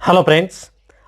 Hello friends,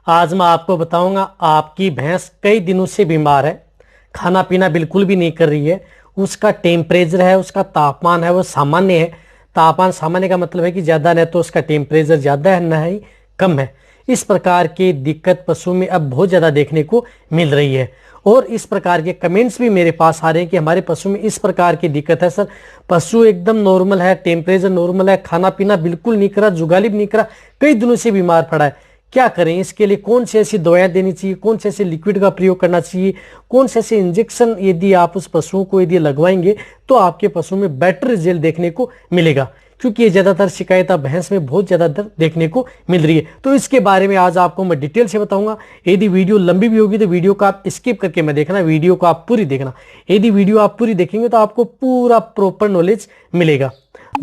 आज मैं आपको बताऊंगा आपकी भैंस कई दिनों से बीमार है, खाना पीना बिल्कुल भी नहीं कर रही है। उसका टेम्परेचर है, उसका तापमान है वो सामान्य है। तापमान सामान्य का मतलब है कि ज़्यादा नहीं तो उसका टेम्परेचर ज़्यादा है, न ही कम है। इस प्रकार की दिक्कत पशु में अब बहुत ज़्यादा देखने को मिल रही है और इस प्रकार के कमेंट्स भी मेरे पास आ रहे हैं कि हमारे पशु में इस प्रकार की दिक्कत है। सर, पशु एकदम नॉर्मल है, टेम्परेचर नॉर्मल है, खाना पीना बिल्कुल नहीं करा, जुगाली भी नहीं करा, कई दिनों से बीमार पड़ा है। क्या करें? इसके लिए कौन सी ऐसी दवाएं देनी चाहिए, कौन से ऐसे लिक्विड का प्रयोग करना चाहिए, कौन से ऐसे इंजेक्शन यदि आप उस पशुओं को यदि लगवाएंगे तो आपके पशु में बेटर रिजल्ट देखने को मिलेगा। क्योंकि ये ज्यादातर शिकायत अब भैंस में बहुत ज्यादा देखने को मिल रही है, तो इसके बारे में आज आपको मैं डिटेल से बताऊंगा। यदि वीडियो लंबी भी होगी तो वीडियो को आप स्किप करके मैं देखना, वीडियो को आप पूरी देखना। यदि वीडियो आप पूरी देखेंगे तो आपको पूरा प्रॉपर नॉलेज मिलेगा।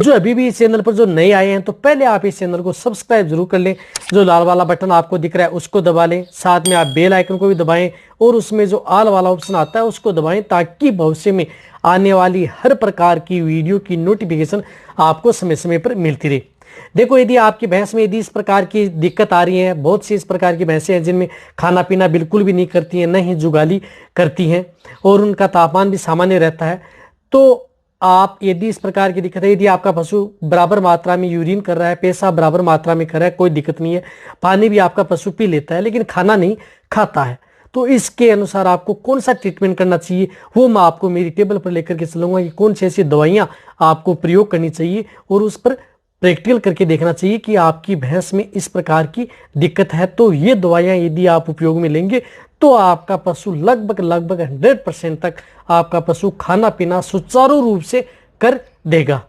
जो अभी भी इस चैनल पर जो नए आए हैं तो पहले आप इस चैनल को सब्सक्राइब जरूर कर लें। जो लाल वाला बटन आपको दिख रहा है उसको दबा लें, साथ में आप बेल आइकन को भी दबाएं और उसमें जो ऑल वाला ऑप्शन आता है उसको दबाएं, ताकि भविष्य में आने वाली हर प्रकार की वीडियो की नोटिफिकेशन आपको समय समय पर मिलती रहे। देखो, यदि आपकी भैंस में यदि इस प्रकार की दिक्कत आ रही है, बहुत सी इस प्रकार की भैंसें हैं जिनमें खाना पीना बिल्कुल भी नहीं करती हैं, न ही जुगाली करती हैं और उनका तापमान भी सामान्य रहता है, तो आप यदि इस प्रकार की दिक्कत है, यदि आपका पशु बराबर मात्रा में यूरिन कर रहा है, पेशाब बराबर मात्रा में कर रहा है, कोई दिक्कत नहीं है, पानी भी आपका पशु पी लेता है लेकिन खाना नहीं खाता है, तो इसके अनुसार आपको कौन सा ट्रीटमेंट करना चाहिए वो मैं आपको मेरी टेबल पर लेकर के चलूंगा कि कौन सी ऐसी दवाइयां आपको प्रयोग करनी चाहिए और उस पर प्रैक्टिकल करके देखना चाहिए कि आपकी भैंस में इस प्रकार की दिक्कत है। तो ये दवाइयां यदि आप उपयोग में लेंगे तो आपका पशु लगभग 100% तक आपका पशु खाना पीना सुचारू रूप से कर देगा।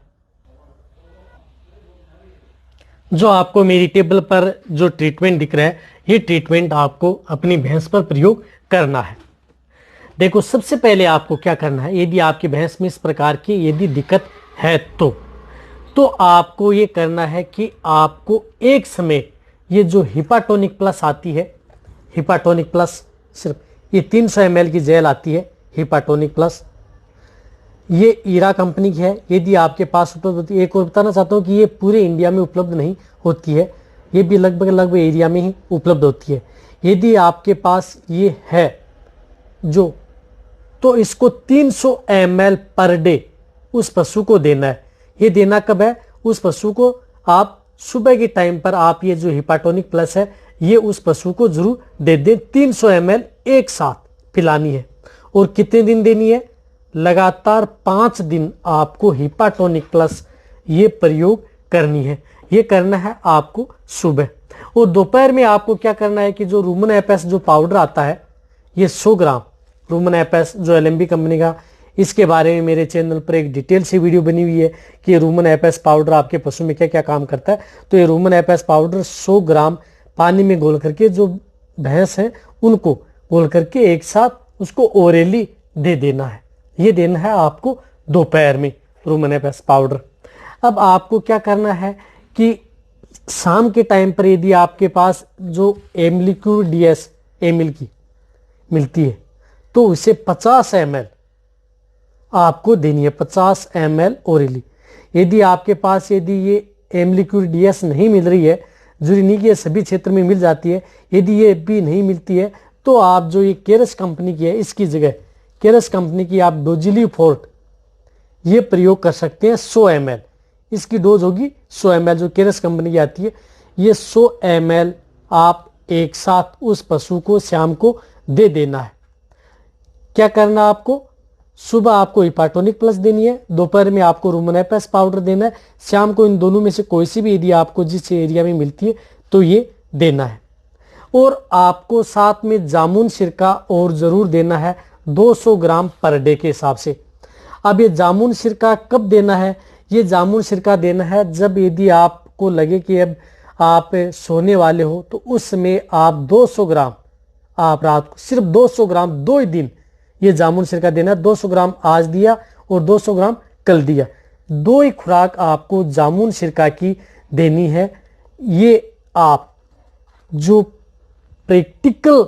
जो आपको मेरी टेबल पर जो ट्रीटमेंट दिख रहा है, ये ट्रीटमेंट आपको अपनी भैंस पर प्रयोग करना है। देखो, सबसे पहले आपको क्या करना है, यदि आपकी भैंस में इस प्रकार की यदि दिक्कत है तो आपको ये करना है कि आपको एक समय ये जो हिपाटोनिक प्लस आती है, हिपाटोनिक प्लस सिर्फ ये 300 ml की जेल आती है, हिपाटोनिक प्लस, ये ईरा कंपनी की है। यदि आपके पास उपलब्ध होती है, एक और बताना चाहता हूँ कि ये पूरे इंडिया में उपलब्ध नहीं होती है, ये भी लगभग एरिया में ही उपलब्ध होती है। यदि आपके पास ये है जो, तो इसको 300 ml पर डे उस पशु को देना है। ये देना कब है? उस पशु को आप सुबह के टाइम पर आप ये जो हिपाटोनिक प्लस है ये उस पशु को जरूर दे दें। 300 ml एक साथ पिलानी है। और कितने दिन देनी है? लगातार 5 दिन आपको हिपाटोनिक प्लस ये प्रयोग करनी है। ये करना है आपको सुबह। और दोपहर में आपको क्या करना है कि जो रूमन एपेस जो पाउडर आता है, ये 100 ग्राम रूमन एपेस जो एलएमबी कंपनी का, इसके बारे में मेरे चैनल पर एक डिटेल से वीडियो बनी हुई है कि रूमन एपेस पाउडर आपके पशु में क्या क्या काम करता है। तो ये रूमन एपेस पाउडर 100 ग्राम पानी में घोल करके जो भैंस है उनको घोल करके एक साथ उसको ओरली दे देना है। ये देना है आपको दोपहर में रूमन एपेस पाउडर। अब आपको क्या करना है कि शाम के टाइम पर यदि आपके पास जो एमलिक्यूड डीएस एमिल की मिलती है तो उसे 50 ml आपको देनी है, 50 ml ओरली। यदि आपके पास यदि ये एमलिक्यूड डीएस नहीं मिल रही है, जरूरी नहीं कि ये सभी क्षेत्र में मिल जाती है, यदि ये भी नहीं मिलती है तो आप जो ये केरस कंपनी की है, इसकी जगह केरस कंपनी की आप डोजिली फोर्ट ये प्रयोग कर सकते हैं। 100 ml इसकी डोज होगी, 100 ml जो केरस कंपनी की आती है, ये 100 ml आप एक साथ उस पशु को शाम को दे देना है। क्या करना आपको? सुबह आपको हिपाटोनिक प्लस देनी है, दोपहर में आपको रूमन एपेस पाउडर देना है, शाम को इन दोनों में से कोई सी भी यदि आपको जिस एरिया में मिलती है तो ये देना है। और आपको साथ में जामुन सिरका और जरूर देना है 200 ग्राम पर डे के हिसाब से। अब ये जामुन सिरका कब देना है? ये जामुन सिरका देना है जब यदि आपको लगे कि अब आप सोने वाले हो तो उस समय आप 200 ग्राम आप रात को सिर्फ 200 ग्राम 2 ही दिन ये जामुन सिरका देना है। 200 ग्राम आज दिया और 200 ग्राम कल दिया, 2 ही खुराक आपको जामुन सिरका की देनी है। ये आप जो प्रैक्टिकल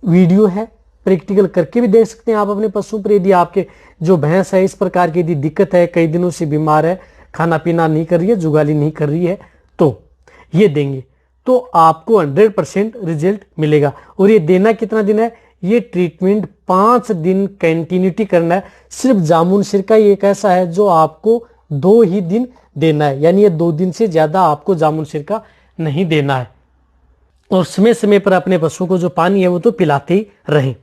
वीडियो है प्रैक्टिकल करके भी देख सकते हैं आप अपने पशु पर। यदि आपके जो भैंस है इस प्रकार की यदि दिक्कत है, कई दिनों से बीमार है, खाना पीना नहीं कर रही है, जुगाली नहीं कर रही है, तो ये देंगे तो आपको 100% रिजल्ट मिलेगा। और ये देना कितना दिन है, ये ट्रीटमेंट 5 दिन कंटिन्यूटी करना है। सिर्फ जामुन सिरका ये एक ऐसा है जो आपको 2 ही दिन देना है, यानी ये 2 दिन से ज्यादा आपको जामुन सिरका नहीं देना है। और समय समय पर अपने पशु को जो पानी है वो तो पिलाते ही रहें।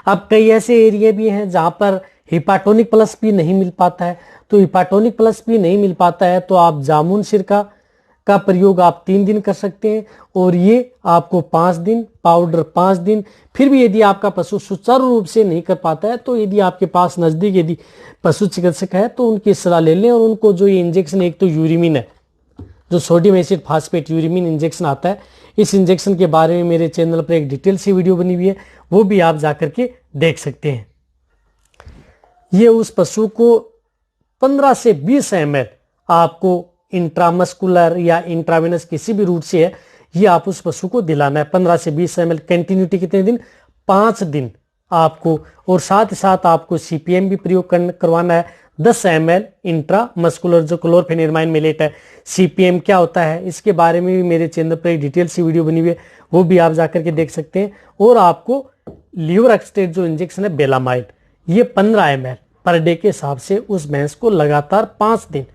अब कई ऐसे एरिया भी हैं जहां पर हिपाटोनिक प्लस भी नहीं मिल पाता है, तो हिपाटोनिक प्लस भी नहीं मिल पाता है तो आप जामुन सिरका का प्रयोग आप 3 दिन कर सकते हैं, और ये आपको 5 दिन, पाउडर 5 दिन। फिर भी यदि आपका पशु सुचारू रूप से नहीं कर पाता है तो यदि आपके पास नजदीक यदि पशु चिकित्सक है तो उनकी सलाह ले लें, और उनको जो ये इंजेक्शन, एक तो यूरिमिन है, जो सोडियम एसिड फास्फेट यूरिमिन इंजेक्शन आता है, इस इंजेक्शन के बारे में मेरे चैनल पर एक डिटेल सी वीडियो बनी हुई है, वो भी आप जाकर के देख सकते हैं। ये उस पशु को 15 से 20 ml आपको इंट्रामस्कुलर या इंट्रावेनस किसी भी रूट से है, ये आप उस पशु को दिलाना है। 15 से 20 ml कंटिन्यूटी कितने दिन, 5 दिन आपको। और साथ ही साथ आपको सीपीएम भी प्रयोग करवाना है, 10 ml इंट्रामस्कुलर, जो क्लोरफेनिरमाइन मिलेट है। सीपीएम क्या होता है इसके बारे में भी मेरे चैनल पर एक डिटेल सी वीडियो बनी हुई है, वो भी आप जाकर के देख सकते हैं। और आपको लीवर एक्सटेट जो इंजेक्शन है बेलामाइड, ये 15 ml पर डे के हिसाब से उस भैंस को लगातार 5 दिन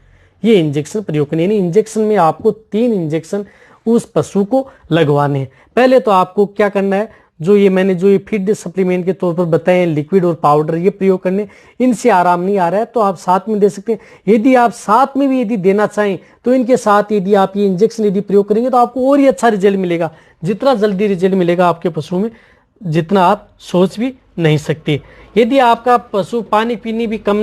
ये इंजेक्शन प्रयोग करने, यानी इंजेक्शन में आपको 3 इंजेक्शन उस पशु को लगवाने हैं। पहले तो आपको क्या करना है, जो ये मैंने जो ये फीड सप्लीमेंट के तौर पर बताए हैं, लिक्विड और पाउडर ये प्रयोग करने, इनसे आराम नहीं आ रहा है तो आप साथ में दे सकते हैं। यदि आप साथ में भी यदि देना चाहें तो इनके साथ यदि आप ये इंजेक्शन यदि प्रयोग करेंगे तो आपको और ही अच्छा रिजल्ट मिलेगा। जितना जल्दी रिजल्ट मिलेगा आपके पशु में, जितना आप सोच भी नहीं सकते। यदि आपका पशु पानी पीने भी कम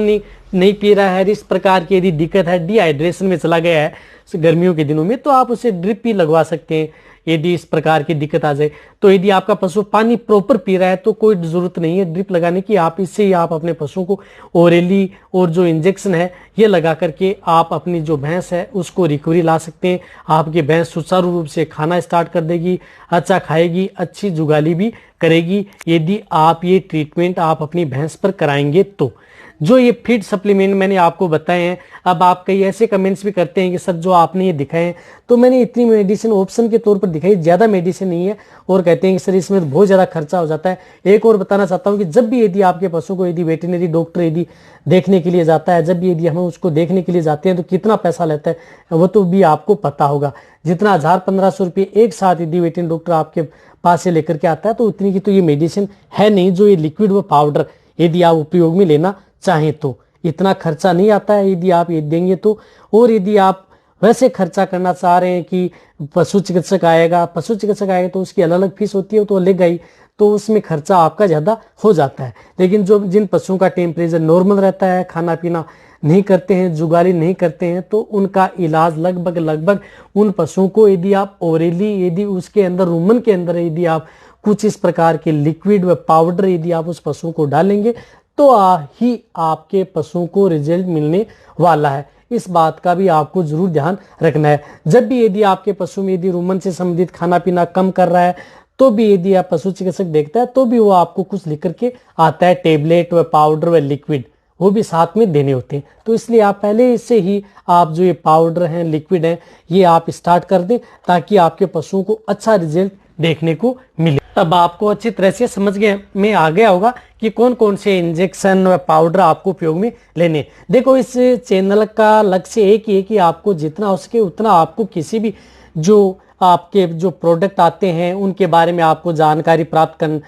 नहीं पी रहा है, इस प्रकार की यदि दिक्कत है, डिहाइड्रेशन में चला गया है गर्मियों के दिनों में, तो आप उसे ड्रिप भी लगवा सकते हैं। यदि इस प्रकार की दिक्कत आ जाए तो यदि आपका पशु पानी प्रॉपर पी रहा है तो कोई जरूरत नहीं है ड्रिप लगाने की। आप इससे ही आप अपने पशु को ओरली और जो इंजेक्शन है ये लगा करके आप अपनी जो भैंस है उसको रिकवरी ला सकते हैं। आपकी भैंस सुचारू रूप से खाना स्टार्ट कर देगी, अच्छा खाएगी, अच्छी जुगाली भी करेगी, यदि आप ये ट्रीटमेंट आप अपनी भैंस पर कराएंगे तो। जो ये फीड सप्लीमेंट मैंने आपको बताए हैं, अब आप कई ऐसे कमेंट्स भी करते हैं कि सर जो आपने ये दिखाए हैं तो मैंने इतनी मेडिसिन ऑप्शन के तौर पर दिखाई, ज्यादा मेडिसिन नहीं है, और कहते हैं कि सर इसमें बहुत ज्यादा खर्चा हो जाता है। एक और बताना चाहता हूं कि जब भी यदि आपके पशु को यदि वेटरनरी डॉक्टर यदि देखने के लिए जाता है, जब भी यदि हम उसको देखने के लिए जाते हैं तो कितना पैसा लेता है वो तो भी आपको पता होगा। जितना 1000-1500 रुपये एक साथ यदि वेटरनरी डॉक्टर आपके पास से लेकर के आता है तो उतनी की तो ये मेडिसिन है नहीं जो ये लिक्विड व पाउडर यदि आप उपयोग में लेना चाहें तो। इतना खर्चा नहीं आता है यदि आप ये देंगे तो। और यदि आप वैसे खर्चा करना चाह रहे हैं कि पशु चिकित्सक आएगा तो उसकी अलग अलग फीस होती है तो लेगा ही, तो उसमें खर्चा आपका ज्यादा हो जाता है। लेकिन जो जिन पशुओं का टेम्परेचर नॉर्मल रहता है, खाना पीना नहीं करते हैं, जुगाली नहीं करते हैं, तो उनका इलाज लगभग उन पशुओं को यदि आप ओरली यदि उसके अंदर रूमन के अंदर यदि आप कुछ इस प्रकार के लिक्विड व पाउडर यदि आप उस पशु को डालेंगे तो ही आपके पशुओं को रिजल्ट मिलने वाला है। इस बात का भी आपको जरूर ध्यान रखना है। जब भी यदि आपके पशु में यदि रूमन से संबंधित खाना पीना कम कर रहा है तो भी यदि आप पशु चिकित्सक देखता है तो भी वो आपको कुछ लिख करके आता है, टेबलेट व पाउडर व लिक्विड, वो भी साथ में देने होते हैं। तो इसलिए आप पहले से ही आप जो ये पाउडर हैं, लिक्विड हैं, ये आप स्टार्ट कर दें ताकि आपके पशुओं को अच्छा रिजल्ट देखने को मिले। अब आपको अच्छी तरह से समझ में आ गया होगा कि कौन कौन से इंजेक्शन व पाउडर आपको उपयोग में लेने। देखो इस चैनल का लक्ष्य एक ही है कि आपको जितना हो सके उतना आपको किसी भी जो आपके जो प्रोडक्ट आते हैं उनके बारे में आपको जानकारी प्राप्त कर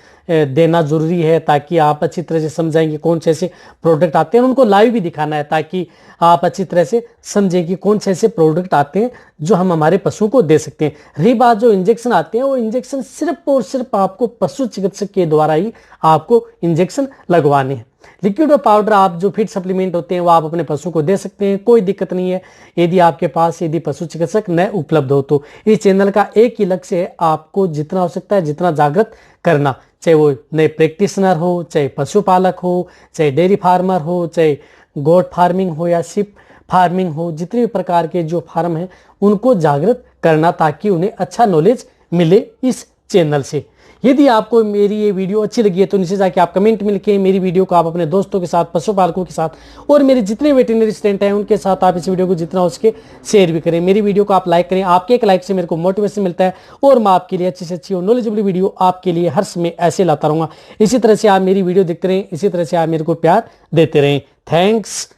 देना जरूरी है, ताकि आप अच्छी तरह से समझेंगे कौन से ऐसे प्रोडक्ट आते हैं। उनको लाइव भी दिखाना है ताकि आप अच्छी तरह से समझें कि कौन से ऐसे प्रोडक्ट आते हैं जो हम हमारे पशुओं को दे सकते हैं। रही बात जो इंजेक्शन आते हैं, वो इंजेक्शन सिर्फ और सिर्फ आपको पशु चिकित्सक के द्वारा ही आपको इंजेक्शन लगवाने हैं। लिक्विड और पाउडर आप जो फीड सप्लीमेंट होते हैं वो आप अपने पशु को दे सकते हैं, कोई दिक्कत नहीं है यदि आपके पास यदि पशु चिकित्सक न उपलब्ध हो तो। इस चैनल का एक ही लक्ष्य है आपको जितना हो सकता है जितना जागृत करना, चाहे वो नए प्रैक्टिशनर हो, चाहे पशुपालक हो, चाहे डेयरी फार्मर हो, चाहे गोट फार्मिंग हो या शिप फार्मिंग हो, जितने भी प्रकार के जो फार्म हैं उनको जागृत करना ताकि उन्हें अच्छा नॉलेज मिले इस चैनल से। यदि आपको मेरी ये वीडियो अच्छी लगी है तो नीचे जाके आप कमेंट में लिखें। मेरी वीडियो को आप अपने दोस्तों के साथ, पशुपालकों के साथ और मेरे जितने वेटरनरी स्टूडेंट हैं उनके साथ आप इस वीडियो को जितना हो सके शेयर भी करें। मेरी वीडियो को आप लाइक करें, आपके एक लाइक से मेरे को मोटिवेशन मिलता है और मैं आपके लिए अच्छी से अच्छी और नॉलेजेबल वीडियो आपके लिए हर समय ऐसे लाता रहूँगा। इसी तरह से आप मेरी वीडियो देखते रहें, इसी तरह से आप मेरे को प्यार देते रहें। थैंक्स,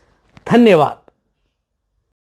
धन्यवाद।